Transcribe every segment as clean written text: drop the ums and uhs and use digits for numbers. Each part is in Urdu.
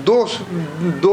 2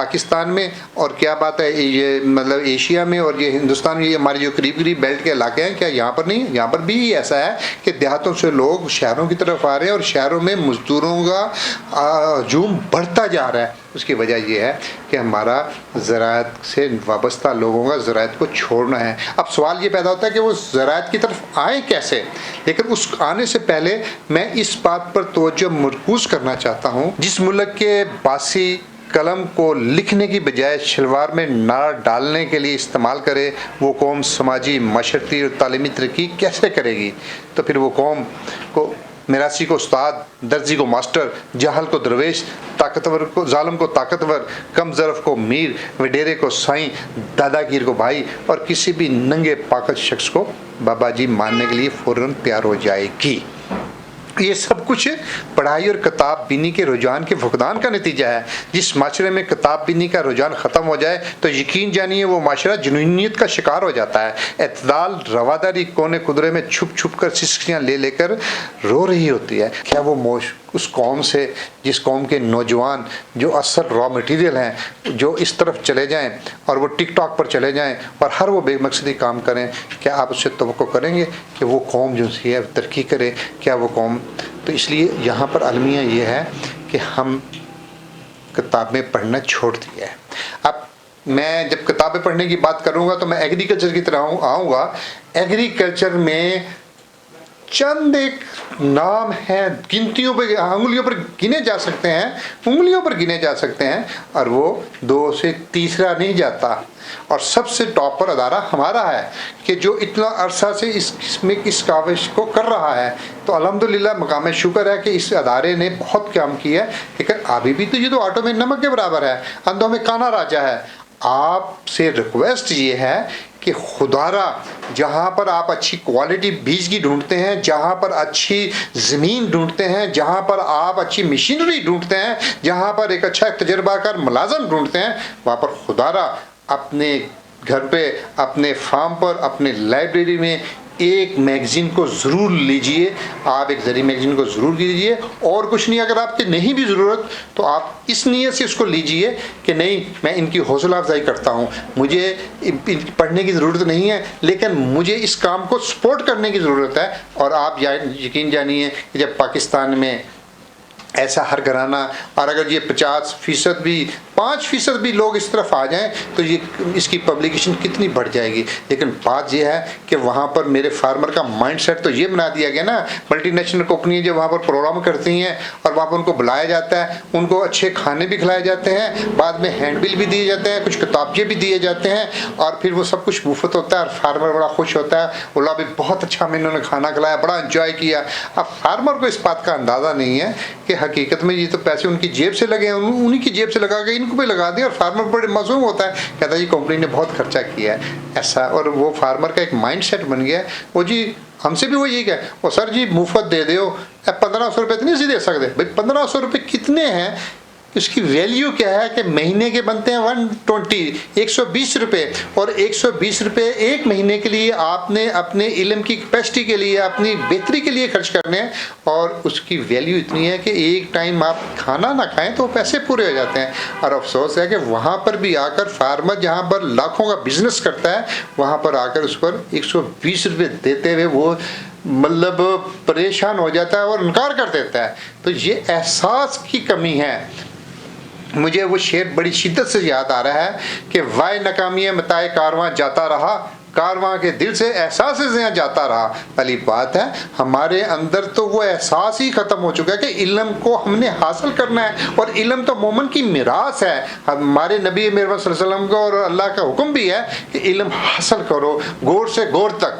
پاکستان میں اور کیا بات ہے یہ مطلب ایشیا میں اور یہ ہندوستان میں، یہ ہمارے جو قریب قریب بیلٹ کے علاقے ہیں، کیا یہاں پر نہیں؟ یہاں پر بھی ایسا ہے کہ دیہاتوں سے لوگ شہروں کی طرف آ رہے ہیں اور شہروں میں مزدوروں کا ہجوم بڑھتا جا رہا ہے۔ اس کی وجہ یہ ہے کہ ہمارا زراعت سے وابستہ لوگوں کا زراعت کو چھوڑنا ہے۔ اب سوال یہ پیدا ہوتا ہے کہ وہ زراعت کی طرف آئیں کیسے، لیکن اس آنے سے پہلے میں اس بات پر توجہ مرکوز کرنا چاہتا ہوں، جس ملک کے باسی قلم کو لکھنے کی بجائے شلوار میں نار ڈالنے کے لیے استعمال کرے، وہ قوم سماجی، معاشرتی اور تعلیمی ترقی کیسے کرے گی؟ تو پھر وہ قوم کو میراثی کو استاد، درزی کو ماسٹر، جاہل کو درویش، طاقتور کو ظالم کو طاقتور، کم ظرف کو میر، وڈیرے کو سائیں، دادا گیر کو بھائی اور کسی بھی ننگے پاکٹ شخص کو بابا جی ماننے کے لیے فوراً تیار ہو جائے گی۔ یہ سب کچھ پڑھائی اور کتاب بینی کے رجحان کے فقدان کا نتیجہ ہے۔ جس معاشرے میں کتاب بینی کا رجحان ختم ہو جائے تو یقین جانیے وہ معاشرہ جنونیت کا شکار ہو جاتا ہے۔ اعتدال، رواداری کونے قدرے میں چھپ چھپ کر سسکیاں لے لے کر رو رہی ہوتی ہے۔ کیا وہ اس قوم سے، جس قوم کے نوجوان جو اصل را مٹیریل ہیں، جو اس طرف چلے جائیں اور وہ ٹک ٹاک پر چلے جائیں اور ہر وہ بے مقصدی کام کریں، کیا آپ اس سے توقع کریں گے کہ وہ قوم جو ہے ترقی کرے؟ کیا وہ قوم؟ تو اس لیے یہاں پر المیہ یہ ہے کہ ہم کتابیں پڑھنا چھوڑ دیا ہے۔ اب میں جب کتابیں پڑھنے کی بات کروں گا تو میں ایگریکلچر کی طرح آؤں گا۔ ایگریکلچر میں چند ایک نام ہیں، گنتیوں پہ، انگلیوں پر گنے جا سکتے ہیں، انگلیوں پر گنے جا سکتے ہیں، اور وہ 2 سے تیسرا نہیں جاتا۔ اور سب سے ٹاپ پر ادارہ ہمارا ہے کہ جو اتنا عرصہ سے اس کاوش کو کر رہا ہے۔ تو الحمدللہ مقام شکر ہے کہ اس ادارے نے بہت کام کیا ہے، لیکن ابھی بھی تو یہ تو آٹو میں نمک کے برابر ہے، اندھوں میں کانا راجا ہے۔ آپ سے ریکویسٹ یہ ہے کہ خدا را جہاں پر آپ اچھی کوالٹی بیج کی ڈھونڈتے ہیں، جہاں پر اچھی زمین ڈھونڈتے ہیں، جہاں پر آپ اچھی مشینری ڈھونڈتے ہیں، جہاں پر ایک اچھا تجربہ کار ملازم ڈھونڈتے ہیں، وہاں پر خدا را اپنے گھر پہ، اپنے فارم پر، اپنے لائبریری میں ایک میگزین کو ضرور لیجئے۔ آپ ایک ذریعہ میگزین کو ضرور لیجئے، اور کچھ نہیں، اگر آپ کی نہیں بھی ضرورت تو آپ اس نیت سے اس کو لیجئے کہ نہیں، میں ان کی حوصلہ افزائی کرتا ہوں، مجھے پڑھنے کی ضرورت نہیں ہے لیکن مجھے اس کام کو سپورٹ کرنے کی ضرورت ہے۔ اور آپ یقین جانیے کہ جب پاکستان میں ایسا ہر گھرانہ، اور اگر یہ 50% بھی 5% بھی لوگ اس طرف آ جائیں تو یہ اس کی پبلیکیشن کتنی بڑھ جائے گی۔ لیکن بات یہ ہے کہ وہاں پر میرے فارمر کا مائنڈ سیٹ تو یہ بنا دیا گیا نا، ملٹی نیشنل کمپنی جو وہاں پر پروگرام کرتی ہیں اور وہاں پر ان کو بلایا جاتا ہے، ان کو اچھے کھانے بھی کھلائے جاتے ہیں، بعد میں ہینڈ بل بھی دیے جاتے ہیں، کچھ کتابچے بھی دیے جاتے ہیں، اور پھر وہ سب کچھ مفت ہوتا ہے اور فارمر بڑا خوش ہوتا ہے، بولا بھی بہت اچھا میں انہوں نے کھانا کھلایا، بڑا انجوائے کیا۔ اب فارمر کو اس بات کا اندازہ نہیں ہے کہ حقیقت میں یہ تو پیسے ان کی جیب سے لگے ہیں، انہیں کی جیب سے لگا کے ان کو بھی لگا دیا، اور فارمر بڑے معصوم ہوتا ہے، کہتا ہے جی کمپنی نے بہت خرچہ کیا ہے ایسا۔ اور وہ فارمر کا ایک مائنڈ سیٹ بن گیا ہے، وہ جی ہم سے بھی وہ یہی کہ وہ سر جی مفت دے دو، 1500 روپے تو نہیں دے سکتے بھائی، 1500 روپے کتنے ہیں، اس کی ویلیو کیا ہے کہ مہینے کے بنتے ہیں 120 روپے، اور 120 روپے ایک مہینے کے لیے آپ نے اپنے علم کی کیپیسٹی کے لیے، اپنی بہتری کے لیے خرچ کرنے ہیں، اور اس کی ویلیو اتنی ہے کہ ایک ٹائم آپ کھانا نہ کھائیں تو پیسے پورے ہو جاتے ہیں۔ اور افسوس ہے کہ وہاں پر بھی آ کر فارمر جہاں پر لاکھوں کا بزنس کرتا ہے، وہاں پر آ کر اس پر 120 روپے دیتے ہوئے وہ مطلب پریشان ہو جاتا ہے اور انکار کر دیتا ہے۔ تو یہ احساس کی کمی ہے۔ مجھے وہ شعر بڑی شدت سے یاد آ رہا ہے کہ وائے ناکامی متائے کارواں جاتا رہا، کارواں کے دل سے احساس سے جاتا رہا۔ پہلی بات ہے ہمارے اندر تو وہ احساس ہی ختم ہو چکا ہے کہ علم کو ہم نے حاصل کرنا ہے، اور علم تو مومن کی میراث ہے۔ ہمارے نبی محمد صلی اللہ علیہ وسلم کو اور اللہ کا حکم بھی ہے کہ علم حاصل کرو، گور سے گور تک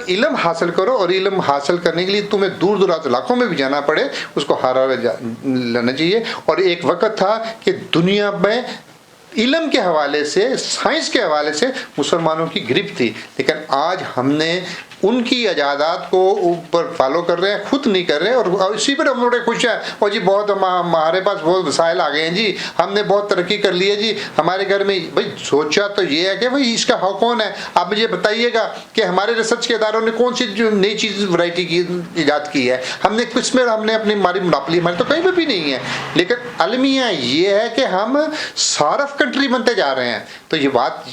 علم حاصل کرو، اور علم حاصل کرنے کے لیے تمہیں دور دراز علاقوں میں بھی جانا پڑے، اس کو ہارا لینا چاہیے۔ اور ایک وقت تھا کہ دنیا میں علم کے حوالے سے، سائنس کے حوالے سے مسلمانوں کی گرفت تھی، لیکن آج ہم نے ان کی ایجادات کو اوپر فالو کر رہے ہیں، خود نہیں کر رہے ہیں، اور اسی پر ہم بڑے خوش ہیں، اور جی بہت ہمارے پاس بہت وسائل آ گئے ہیں جی، ہم نے بہت ترقی کر لی ہے جی ہمارے گھر میں۔ بھائی سوچا تو یہ ہے کہ بھائی اس کا حق کون ہے؟ آپ مجھے بتائیے گا کہ ہمارے ریسرچ کے اداروں نے کون سی جو نئی چیز ورائٹی کی ایجاد کی ہے؟ ہم نے کس میں ہم نے اپنی ہماری مناپلی ہماری تو کہیں پہ بھی نہیں ہے، لیکن المیہ یہ ہے کہ ہم صارف کنٹری بنتے جا رہے ہیں۔ تو یہ بات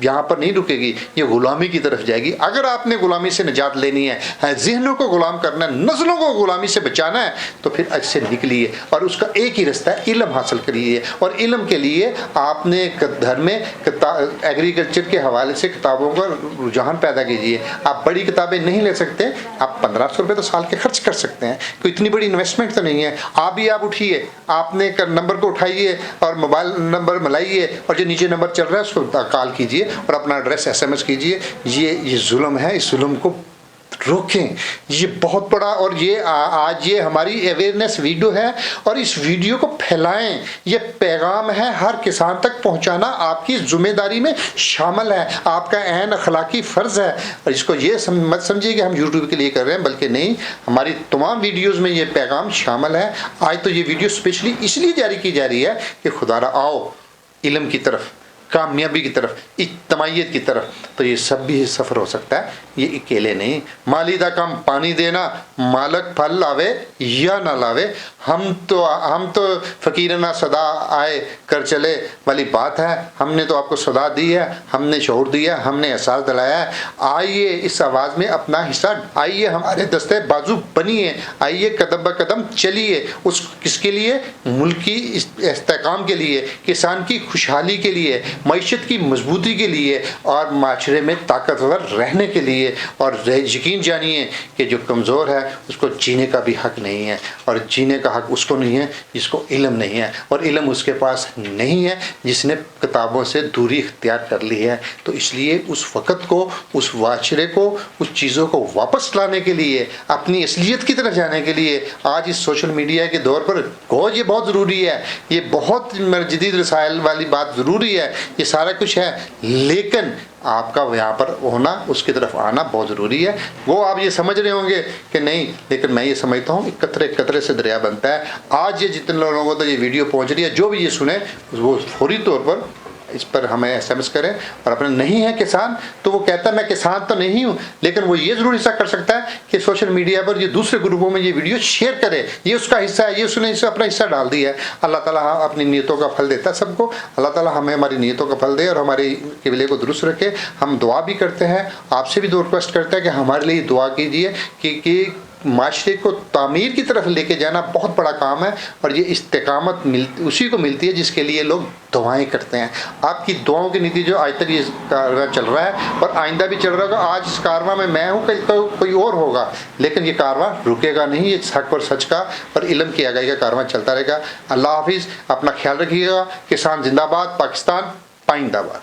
یہاں پر نہیں رکے گی، یہ غلامی کی طرف جائے گی۔ اگر آپ نے غلامی سے نجات لینی ہے، ذہنوں کو غلام کرنا ہے، نسلوں کو غلامی سے بچانا ہے، تو پھر اس سے نکلیے، اور اس کا ایک ہی رستہ ہے، علم حاصل کریے۔ اور علم کے لیے آپ نے گھر میں ایگریکلچر کے حوالے سے کتابوں کا رجحان پیدا کیجیے۔ آپ بڑی کتابیں نہیں لے سکتے، آپ 1500 روپے تو سال کے خرچ کر سکتے ہیں، کوئی اتنی بڑی انویسٹمنٹ تو نہیں ہے۔ آپ اٹھیے، آپ نے نمبر کو اٹھائیے اور موبائل نمبر ملائیے، اور جو نیچے نمبر چل رہا ہے اس کو کال کیجیے اور اپنا ایڈریس SMS کیجیے۔ یہ ظلم ہے، اس ظلم کو روکیں، یہ بہت بڑا۔ اور یہ آج یہ ہماری اویئرنیس ویڈیو ہے، اور اس ویڈیو کو پھیلائیں، یہ پیغام ہے ہر کسان تک پہنچانا آپ کی ذمہ داری میں شامل ہے، آپ کا عین اخلاقی فرض ہے۔ اور اس کو یہ مت سمجھیے کہ ہم یوٹیوب کے لیے کر رہے ہیں، بلکہ نہیں، ہماری تمام ویڈیوز میں یہ پیغام شامل ہے۔ آج تو یہ ویڈیو اسپیشلی اس لیے جاری کی جا رہی ہے کہ خدا را آؤ علم کی طرف، کامیابی کی طرف، اجتماعیت کی طرف۔ تو یہ سب بھی سفر ہو سکتا ہے، یہ اکیلے نہیں۔ مالی دا کام پانی دینا، مالک پھل لاوے یا نہ لاوے، ہم تو فقیرانہ صدا آئے کر چلے والی بات ہے۔ ہم نے تو آپ کو صدا دی ہے، ہم نے شعور دیا، ہم نے احساس دلایا ہے۔ آئیے اس آواز میں اپنا حصہ، آئیے ہمارے دستے بازو بنیے، آئیے قدم بہ قدم چلیے۔ کس کے لیے؟ ملک کی استحکام کے لیے، کسان کی خوشحالی کے لیے، معیشت کی مضبوطی کے لیے، اور معاشرے میں طاقتور رہنے کے لیے۔ اور یقین جانیے کہ جو کمزور ہے اس کو جینے کا بھی حق نہیں ہے، اور جینے کا حق اس کو نہیں ہے جس کو علم نہیں ہے، اور علم اس کے پاس نہیں ہے جس نے کتابوں سے دوری اختیار کر لی ہے۔ تو اس لیے اس وقت کو، اس معاشرے کو، اس چیزوں کو واپس لانے کے لیے، اپنی اصلیت کی طرف جانے کے لیے آج اس سوشل میڈیا کے دور پر یہ بہت ضروری ہے، یہ بہت جدید رسائل والی بات ضروری ہے، یہ سارا کچھ ہے، لیکن آپ کا یہاں پر ہونا، اس کی طرف آنا بہت ضروری ہے۔ وہ آپ یہ سمجھ رہے ہوں گے کہ نہیں، لیکن میں یہ سمجھتا ہوں کہ قطرے قطرے سے دریا بنتا ہے۔ آج یہ جتنے لوگوں تک یہ ویڈیو پہنچ رہی ہے، جو بھی یہ سنیں وہ فوری طور پر اس پر ہمیں SMS کریں، اور اپنے نہیں ہے کسان تو وہ کہتا ہے میں کسان تو نہیں ہوں، لیکن وہ یہ ضرور حصہ کر سکتا ہے کہ سوشل میڈیا پر یہ دوسرے گروپوں میں یہ ویڈیو شیئر کرے، یہ اس کا حصہ ہے، یہ اس نے اپنا حصہ ڈال دیا ہے۔ اللہ تعالیٰ اپنی نیتوں کا پھل دیتا ہے سب کو، اللہ تعالیٰ ہمیں ہماری نیتوں کا پھل دے اور ہمارے قبلے کو درست رکھے۔ ہم دعا بھی کرتے ہیں، آپ سے بھی ریکویسٹ کرتے ہیں کہ ہمارے لیے دعا کیجیے کہ معاشرے کو تعمیر کی طرف لے کے جانا بہت بڑا کام ہے، اور یہ استقامت اسی کو ملتی ہے جس کے لیے لوگ دعائیں کرتے ہیں۔ آپ کی دعاؤں کے نتیجے آج تک یہ کارواں چل رہا ہے اور آئندہ بھی چل رہا ہوگا۔ آج اس کارواں میں ہوں، کل کوئی اور ہوگا، لیکن یہ کارواں رکے گا نہیں، یہ حق اور سچ کا اور علم کی آگاہی کا کارواں چلتا رہے گا۔ اللہ حافظ، اپنا خیال رکھیے گا۔ کسان زندہ باد، پاکستان پائندہ باد۔